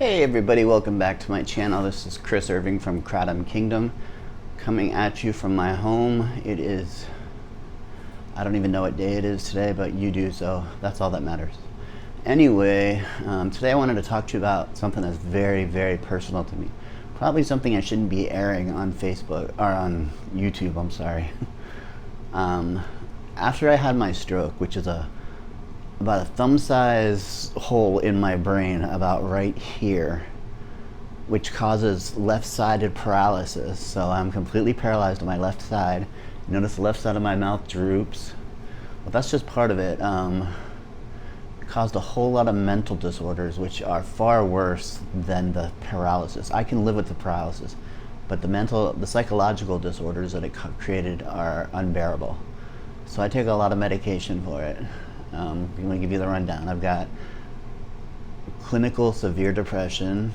Hey everybody, welcome back to my channel. This is Chris Irving from Kratom Kingdom, coming at you from my home. It is, I don't even know what day it is today, but you do, so that's all that matters. Anyway, today I wanted to talk to you about something that's very, very personal to me. Probably something I shouldn't be airing on Facebook, or on YouTube, I'm sorry. After I had my stroke, which is about a thumb size hole in my brain about right here, which causes left-sided paralysis. So I'm completely paralyzed on my left side. Notice the left side of my mouth droops. Well, that's just part of it. It caused a whole lot of mental disorders, which are far worse than the paralysis. I can live with the paralysis, but the psychological disorders that it created are unbearable. So I take a lot of medication for it. I'm going to give you the rundown. I've got clinical severe depression,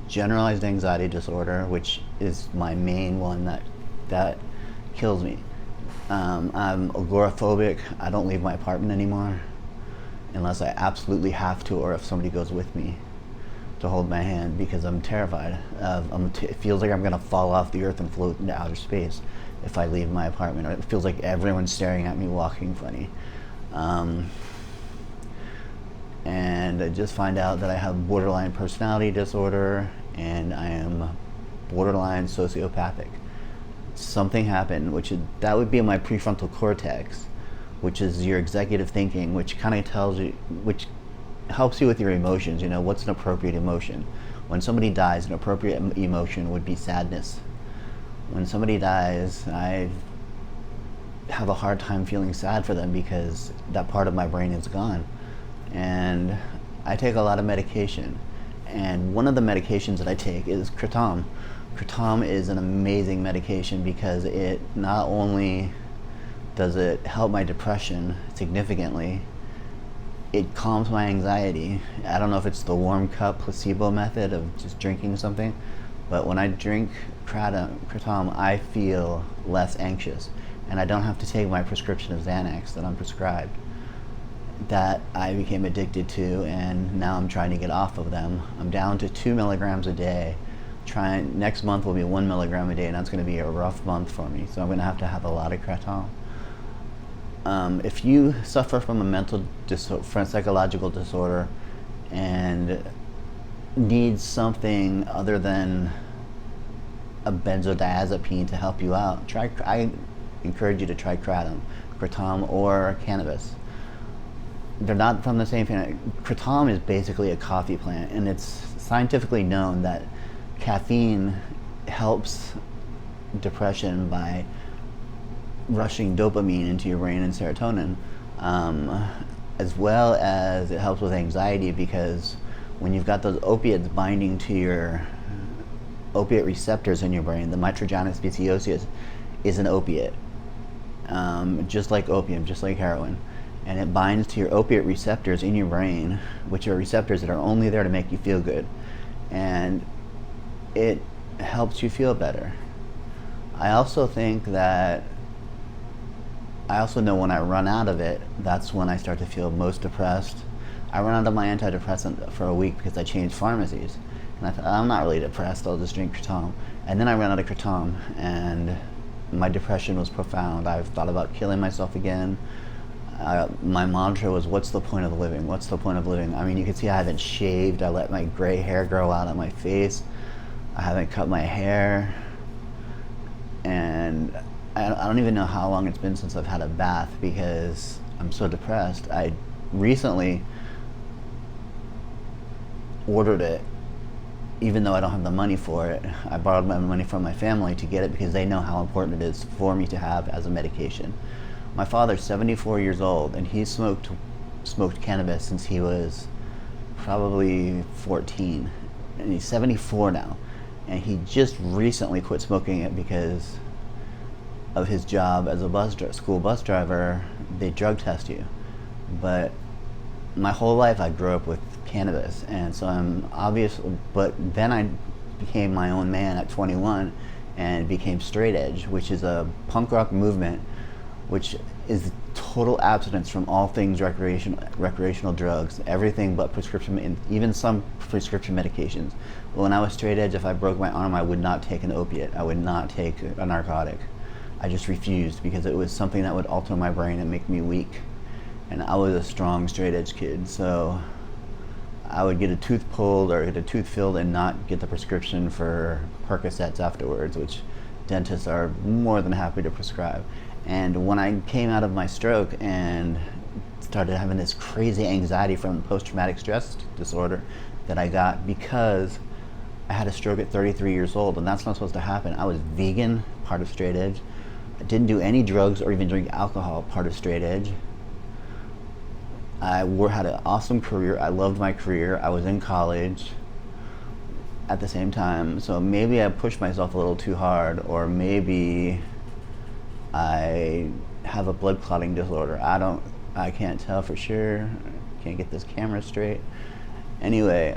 generalized anxiety disorder, which is my main one that kills me. I'm agoraphobic. I don't leave my apartment anymore unless I absolutely have to, or if somebody goes with me to hold my hand, because I'm terrified. It feels like I'm going to fall off the earth and float into outer space if I leave my apartment. Or it feels like everyone's staring at me walking funny. And I just find out that I have borderline personality disorder and I am borderline sociopathic. Something happened, that would be in my prefrontal cortex, which is your executive thinking, which kind of tells you, which helps you with your emotions. You know, what's an appropriate emotion? When somebody dies, an appropriate emotion would be sadness. When somebody dies, I have a hard time feeling sad for them because that part of my brain is gone. And I take a lot of medication. And one of the medications that I take is Kratom. Kratom is an amazing medication because it not only does it help my depression significantly, it calms my anxiety. I don't know if it's the warm cup placebo method of just drinking something, but when I drink Kratom, I feel less anxious, and I don't have to take my prescription of Xanax that I'm prescribed, that I became addicted to, and now I'm trying to get off of them. I'm down to 2 milligrams a day. Next month will be 1 milligram a day, and that's going to be a rough month for me, so I'm going to have a lot of Kratom. If you suffer from a psychological disorder and need something other than a benzodiazepine to help you out, I encourage you to try Kratom or cannabis. They're not from the same family. Kratom is basically a coffee plant, and it's scientifically known that caffeine helps depression by rushing dopamine into your brain and serotonin, as well as it helps with anxiety, because when you've got those opiates binding to your opiate receptors in your brain, the mitragenous speciosus is an opiate, just like opium, just like heroin, and it binds to your opiate receptors in your brain, which are receptors that are only there to make you feel good, and it helps you feel better. I also know when I run out of it, that's when I start to feel most depressed. I run out of my antidepressant for a week because I changed pharmacies. And I thought, I'm not really depressed, I'll just drink Kratom. And then I ran out of Kratom, and my depression was profound. I've thought about killing myself again. My mantra was, what's the point of living? What's the point of living? I mean, you can see I haven't shaved. I let my gray hair grow out on my face. I haven't cut my hair. And I don't even know how long it's been since I've had a bath because I'm so depressed. I recently ordered it, even though I don't have the money for it. I borrowed my money from my family to get it because they know how important it is for me to have as a medication. My father's 74 years old, and he smoked cannabis since he was probably 14, and he's 74 now. And he just recently quit smoking it because of his job as a school bus driver. They drug test you. But my whole life I grew up with cannabis, and so but then I became my own man at 21 and became straight edge, which is a punk rock movement which is total abstinence from all things recreational drugs, everything but prescription, and even some prescription medications. When I was straight edge, if I broke my arm, I would not take an opiate. I would not take a narcotic. I just refused because it was something that would alter my brain and make me weak. And I was a strong straight edge kid, so I would get a tooth pulled or get a tooth filled and not get the prescription for Percocets afterwards, which dentists are more than happy to prescribe. And when I came out of my stroke and started having this crazy anxiety from post-traumatic stress disorder that I got because I had a stroke at 33 years old, and that's not supposed to happen. I was vegan, part of straight edge. I didn't do any drugs or even drink alcohol, part of straight edge. I had an awesome career. I loved my career. I was in college at the same time, so maybe I pushed myself a little too hard, or maybe I have a blood clotting disorder. I can't tell for sure. Can't get this camera straight. Anyway,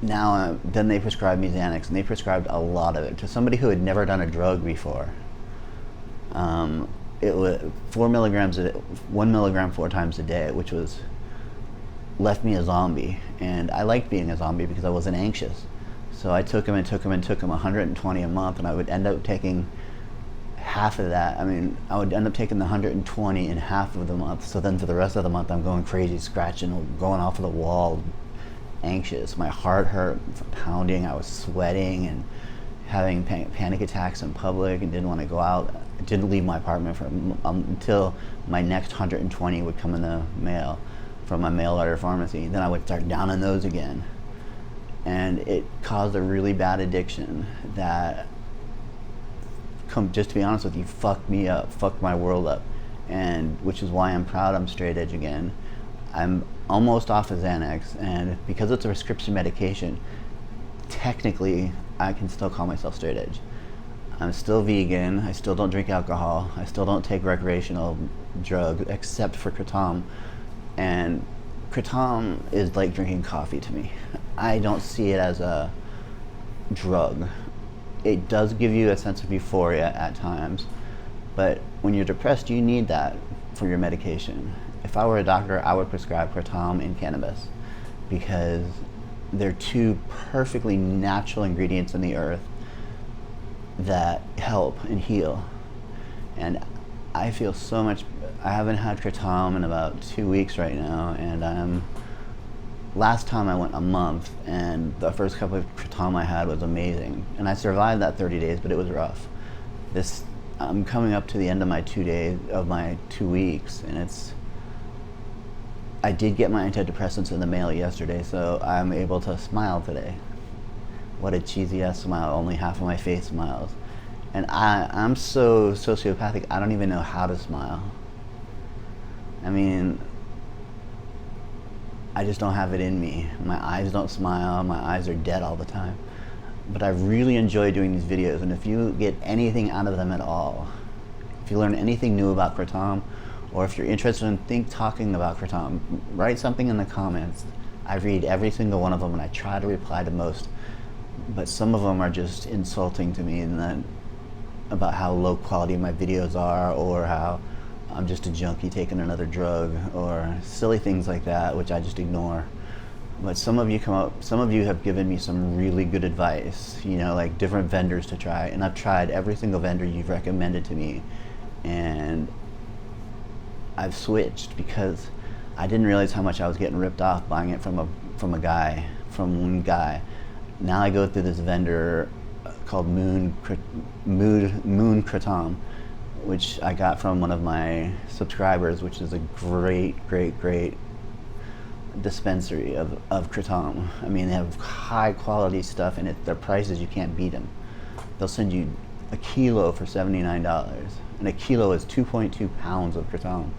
then they prescribed me Xanax, and they prescribed a lot of it to somebody who had never done a drug before. It was 4 milligrams, 1 milligram 4 times a day, which left me a zombie. And I liked being a zombie because I wasn't anxious. So I took them 120 a month, and I would end up taking half of that. I mean, I would end up taking the 120 in half of the month. So then for the rest of the month, I'm going crazy, scratching, going off of the wall, anxious. My heart hurt from pounding. I was sweating and having panic attacks in public, and didn't want to go out. I didn't leave my apartment until my next 120 would come in the mail from my mail order pharmacy. Then I would start downing those again. And it caused a really bad addiction that, just to be honest with you, fucked me up, fucked my world up. And which is why I'm proud I'm straight edge again. I'm almost off of Xanax, and because it's a prescription medication, technically I can still call myself straight edge. I'm still vegan. I still don't drink alcohol. I still don't take recreational drugs except for Kratom. And Kratom is like drinking coffee to me. I don't see it as a drug. It does give you a sense of euphoria at times, but when you're depressed, you need that for your medication. If I were a doctor, I would prescribe Kratom and cannabis because they're two perfectly natural ingredients in the earth that help and heal. And I feel so much. I haven't had Kratom in about 2 weeks right now, and last time I went a month, and the first couple of Kratom I had was amazing, and I survived that 30 days, but it was rough. I'm coming up to the end of my 2 weeks, and I did get my antidepressants in the mail yesterday, so I'm able to smile today. What a cheesy ass smile, only half of my face smiles. And I'm so sociopathic, I don't even know how to smile. I mean, I just don't have it in me. My eyes don't smile, my eyes are dead all the time. But I really enjoy doing these videos, and if you get anything out of them at all, if you learn anything new about Kratom, or if you're interested in talking about Kratom, write something in the comments. I read every single one of them, and I try to reply to most. But some of them are just insulting to me, and about how low quality my videos are, or how I'm just a junkie taking another drug, or silly things like that, which I just ignore. But some of you have given me some really good advice, like different vendors to try, and I've tried every single vendor you've recommended to me, and I've switched because I didn't realize how much I was getting ripped off buying it from one guy. Now I go through this vendor called Moon Kratom, which I got from one of my subscribers, which is a great dispensary of Kratom. I mean, they have high quality stuff, and their prices, you can't beat them. They'll send you a kilo for $79, and a kilo is 2.2 pounds of Kratom,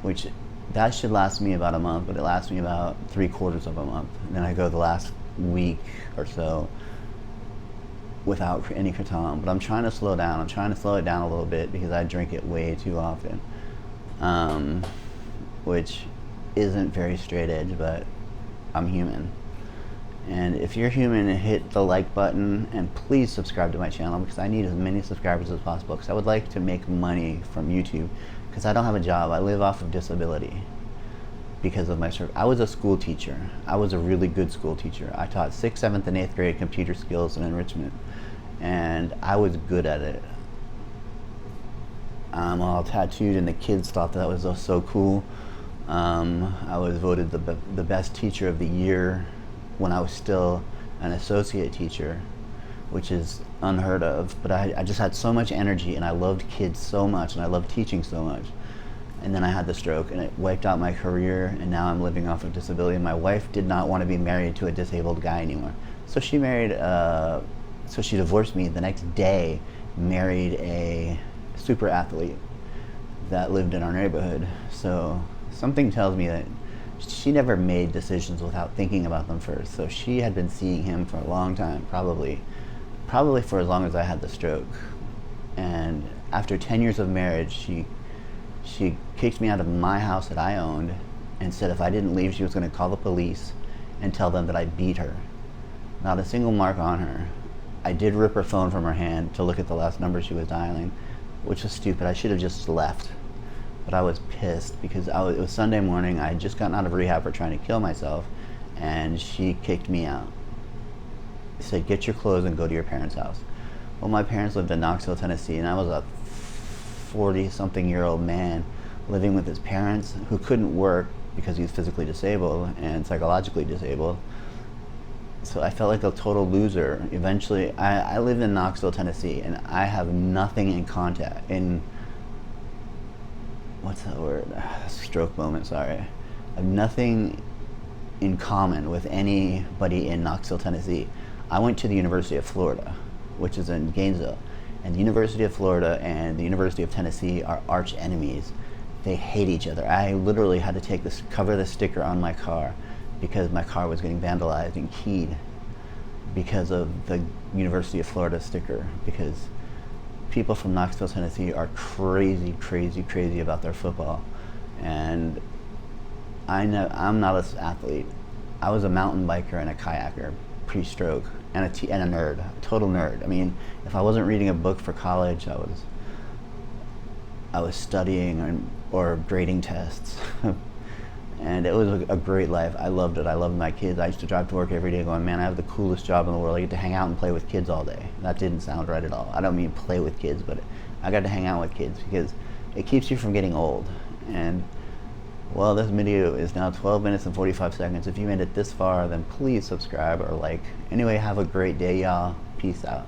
which that should last me about a month, but it lasts me about 3/4 of a month. And then I go the last week or so without any Kratom. But I'm trying to slow down. I'm trying to slow it down a little bit because I drink it way too often, which isn't very straight edge, but I'm human. And if you're human, hit the like button, and please subscribe to my channel, because I need as many subscribers as possible, because I would like to make money from YouTube, because I don't have a job. I live off of disability because of my I was a school teacher. I was a really good school teacher. I taught 6th, 7th, and 8th grade computer skills and enrichment, and I was good at it. I'm all tattooed, and the kids thought that was so cool. I was voted the best teacher of the year when I was still an associate teacher, which is unheard of. But I just had so much energy, and I loved kids so much, and I loved teaching so much. And then I had the stroke, and it wiped out my career, and now I'm living off of disability. My wife did not want to be married to a disabled guy anymore, so she married, so she divorced me the next day, married a super athlete that lived in our neighborhood. So something tells me that she never made decisions without thinking about them first. So she had been seeing him for a long time, probably for as long as I had the stroke. And after 10 years of marriage, she kicked me out of my house that I owned, and said if I didn't leave, she was going to call the police and tell them that I beat her. Not a single mark on her. I did rip her phone from her hand to look at the last number she was dialing, which was stupid. I should have just left. But I was pissed because it was Sunday morning. I had just gotten out of rehab for trying to kill myself, and she kicked me out. She said, get your clothes and go to your parents' house. Well, my parents lived in Knoxville, Tennessee, and I was a 40-something-year-old man living with his parents who couldn't work because he was physically disabled and psychologically disabled. So I felt like a total loser. Eventually, I live in Knoxville, Tennessee, and I have nothing in contact, what's that word? Stroke moment, sorry. I have nothing in common with anybody in Knoxville, Tennessee. I went to the University of Florida, which is in Gainesville, and the University of Florida and the University of Tennessee are arch enemies. They hate each other. I literally had to cover the sticker on my car because my car was getting vandalized and keyed because of the University of Florida sticker, because people from Knoxville, Tennessee are crazy, crazy, crazy about their football. And I'm not an athlete. I was a mountain biker and a kayaker pre-stroke, and a nerd, a total nerd. I mean, if I wasn't reading a book for college, I was studying or grading tests. And it was a great life. I loved it. I loved my kids. I used to drive to work every day going, man, I have the coolest job in the world. I get to hang out and play with kids all day. That didn't sound right at all. I don't mean play with kids, but I got to hang out with kids because it keeps you from getting old. And, well, this video is now 12 minutes and 45 seconds. If you made it this far, then please subscribe or like. Anyway, have a great day, y'all. Peace out.